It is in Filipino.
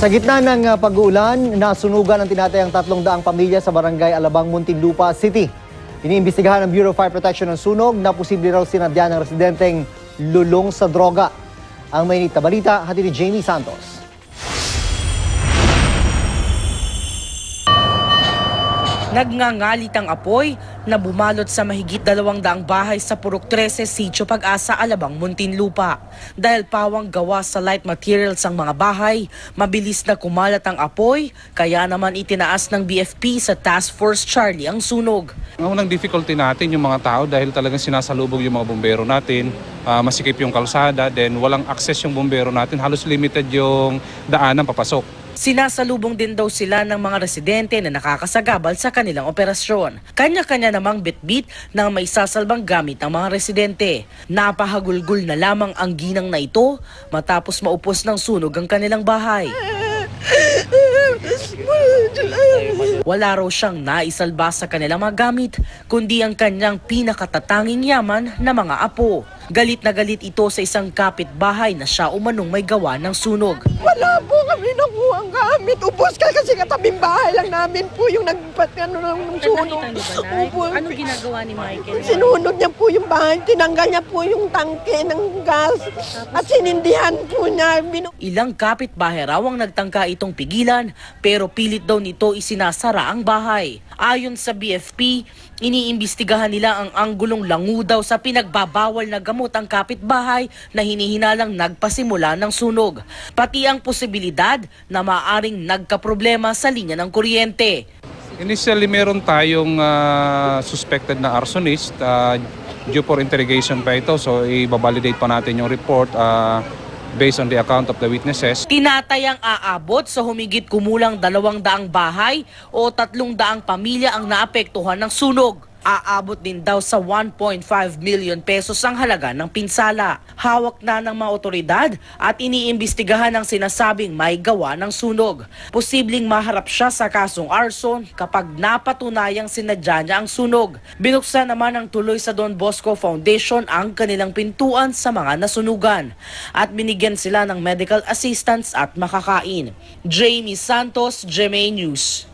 Sa gitna ng pag-uulan, nasunugan ang tinatayang 300 pamilya sa barangay Alabang, Muntinlupa City. Iniimbestigahan ng Bureau of Fire Protection ng sunog na posible raw sinadya ng residenteng lulong sa droga. Ang mainit na balita, hatid ni Jamie Santos. Nagngangalit ang apoy na bumalot sa mahigit 200 bahay sa Purok 13, Sitio Pag-asa, Alabang, Muntinlupa. Dahil pawang gawa sa light materials ang mga bahay, mabilis na kumalat ang apoy, kaya naman itinaas ng BFP sa Task Force Charlie ang sunog. Ang unang difficulty natin yung mga tao dahil talagang sinasalubog yung mga bumbero natin, masikip yung kalsada, then walang access yung bumbero natin, halos limited yung daanan papasok. Sinasalubong din daw sila ng mga residente na nakakasagabal sa kanilang operasyon. Kanya-kanya namang bitbit ng may sasalbang gamit ng mga residente. Napahagulgul na lamang ang ginang na ito matapos maupos ng sunog ang kanilang bahay. Wala raw siyang naisalba sa kanilang mga gamit, kundi ang kanyang pinakatatanging yaman na mga apo. Galit na galit ito sa isang kapitbahay na siya umanong may gawa ng sunog. Wala po kami nakuha ang gamit. Ubos ka kasi katabing bahay lang namin po yung ng sunog. Ano ginagawa ni Michael? Sinunog niya po yung bahay. Tinanggal niya po yung tangke ng gas. At sinindihan po niya. Ilang kapitbahay raw ang nagtangka itong pigilan, pero pilit daw nito isinasara ang bahay. Ayon sa BFP, iniimbestigahan nila ang anggulong langu daw sa pinagbabawal na gamot ang kapitbahay na hinihinalang nagpasimula ng sunog. Pati ang posibilidad na maaaring nagkaproblema sa linya ng kuryente. Initially, meron tayong suspected na arsonist. Due for interrogation pa ito, so i-validate pa natin yung report based on the account of the witnesses. Tinatayang aabot sa humigit kumulang 200 bahay o 300 pamilya ang naapektuhan ng sunog. Aabot din daw sa 1.5 million pesos ang halaga ng pinsala. Hawak na ng mga otoridad at iniimbestigahan ang sinasabing may gawa ng sunog. Posibleng maharap siya sa kasong arson kapag napatunayang sinadya niya ang sunog. Binuksan naman ng tuloy sa Don Bosco Foundation ang kanilang pintuan sa mga nasunugan at binigyan sila ng medical assistance at makakain. Jamie Santos, GMA News.